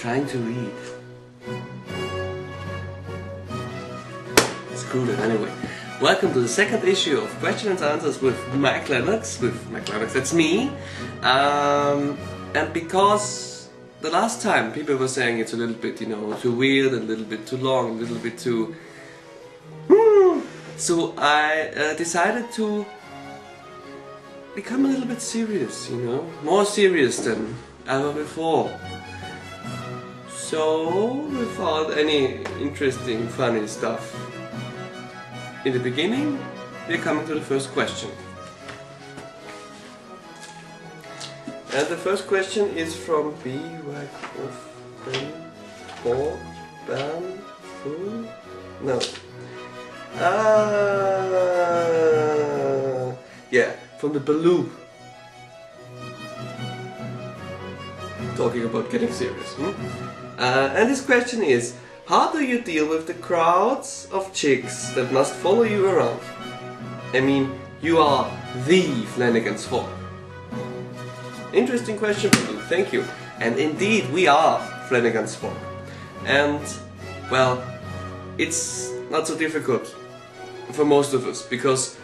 trying to read. Screw it anyway. Welcome to the second issue of Questions and Answers with Mike Lennox. That's me. And because the last time people were saying it's a little bit, you know, too weird, a little bit too long, a little bit too... So I decided to become a little bit serious, you know, more serious than ever before. So, without any interesting, funny stuff in the beginning, we're coming to the first question. And the first question is from B. No. Yeah, from the Baloo. Talking about getting serious. And this question is, how do you deal with the crowds of chicks that must follow you around? I mean, you are the Flanagan's Hall. Interesting question from you, thank you. And indeed, we are Flanagan's Hall. And, well, it's not so difficult for most of us, because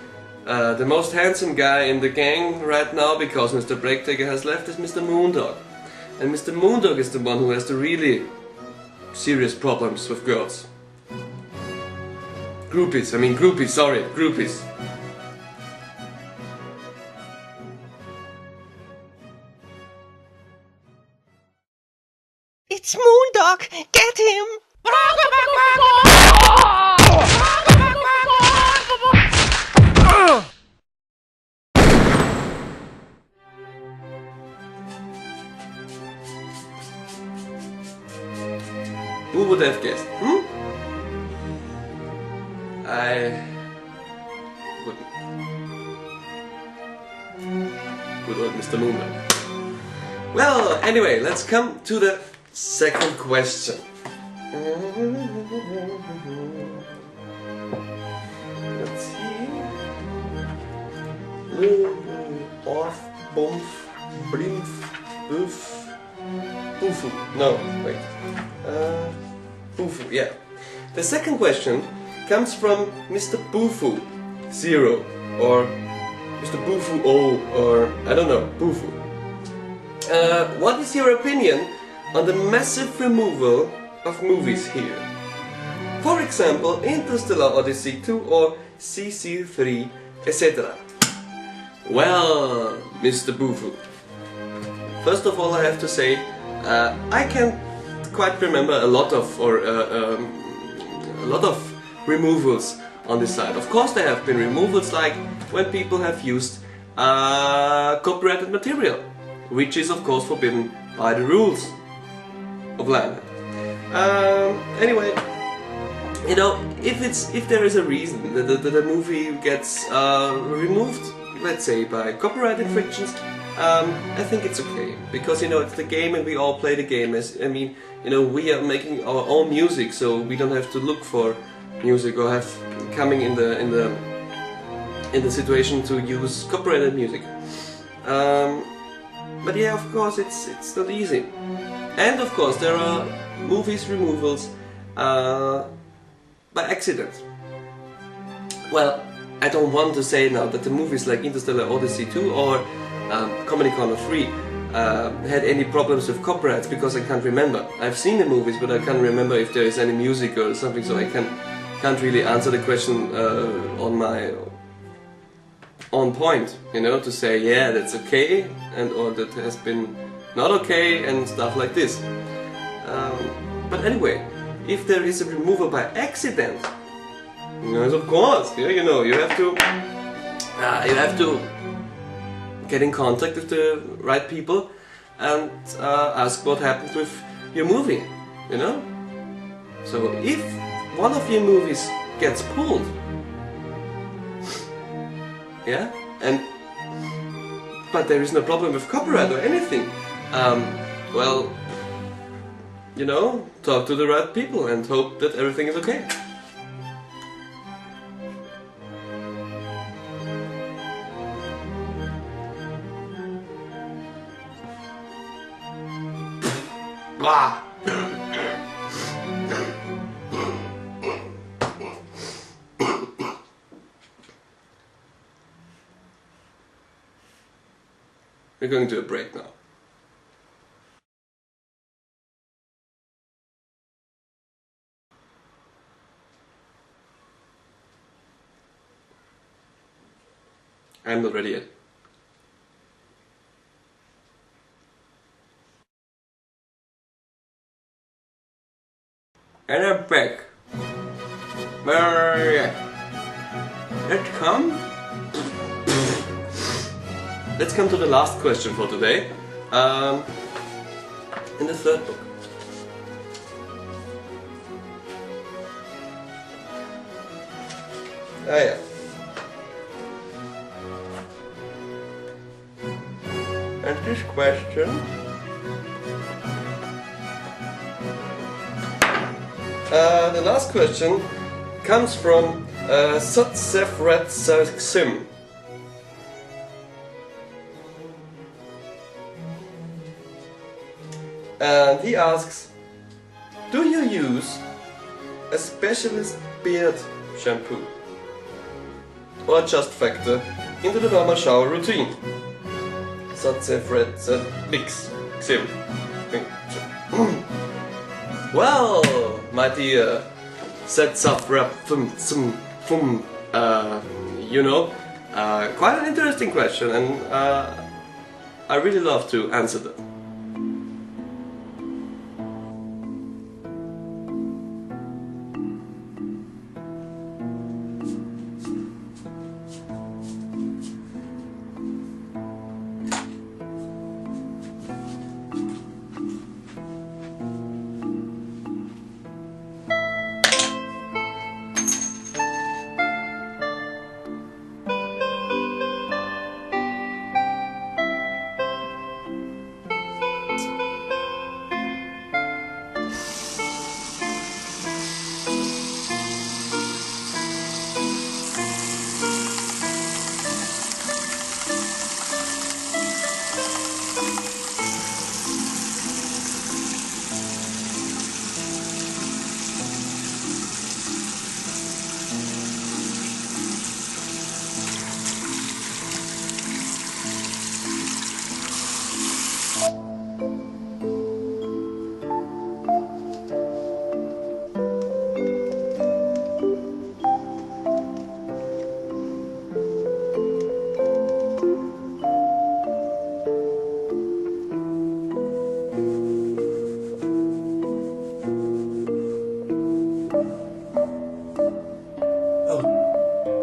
the most handsome guy in the gang right now, because Mr. Breaktaker has left, is Mr. Moondog. And Mr. Moondog is the one who has the really serious problems with girls. Groupies, sorry, groupies. It's Moondog! Get him! Who would have guessed? I wouldn't. Good old Mr. Moondog. Well, anyway, let's come to the second question. Let's see. Off, bumf, blimf, boof, boofoo. No, wait. Boofoo, yeah. The second question comes from Mr. Boofoo 0 or Mr. Boofoo O, or I don't know, Boofoo. What is your opinion on the massive removal of movies here? For example, Interstellar Odyssey 2 or CC3, etc. Well, Mr. Boofoo, first of all I have to say, I can't quite remember a lot of removals on this side. Of course there have been removals, like when people have used copyrighted material, which is of course forbidden by the rules of land. Anyway, you know, if there is a reason that the movie gets removed, let's say by copyright infringements, I think it's okay, because, you know, it's the game and we all play the game. You know, we are making our own music, so we don't have to look for music or have coming in the situation to use copyrighted music. But yeah, of course, it's not easy. And of course, there are movies removals by accident. Well, I don't want to say now that the movies like Interstellar Odyssey 2 or Comedy Corner 3 had any problems with copyrights, because I can't remember. I've seen the movies, but I can't remember if there is any music or something, so I can't really answer the question on my own point, you know, to say yeah, that's okay, and or that has been not okay, and stuff like this. But anyway, if there is a removal by accident, yes, of course, yeah, you know, you have to get in contact with the right people and ask what happened with your movie, you know? So if one of your movies gets pulled, yeah, but there is no problem with copyright or anything, well, you know, talk to the right people and hope that everything is okay. Blah. we're going to a break now. I'm not ready yet. And I'm back. Let's come to the last question for today. In the third book. Ah, yeah. And this question the last question comes from Satsefret Sim. And he asks, do you use a specialist beard shampoo or just factor into the normal shower routine? Satsefret Sim. Well, my dear you know, quite an interesting question, and I really love to answer that.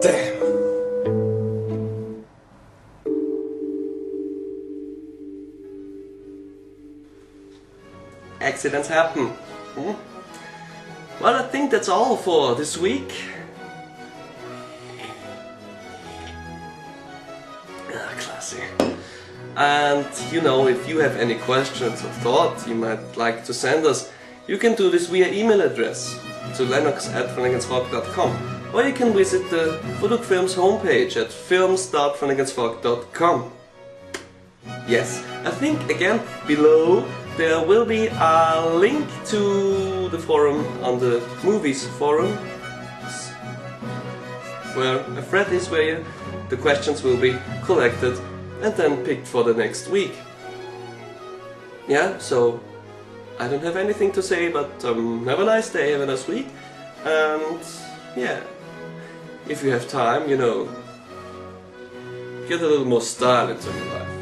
Damn. Accidents happen. Well, I think that's all for this week. Classy. And you know, if you have any questions or thoughts you might like to send us, you can do this via email address to lennox@flanagan'srock.com, or you can visit the FoDooG Films homepage at films.flanagan'srock.com. Yes, I think again below there will be a link to the forum on the movies forum, where a thread is where the questions will be collected and then picked for the next week. Yeah, so I don't have anything to say, but have a nice day, have a nice week, and yeah, if you have time, you know, get a little more style into your life.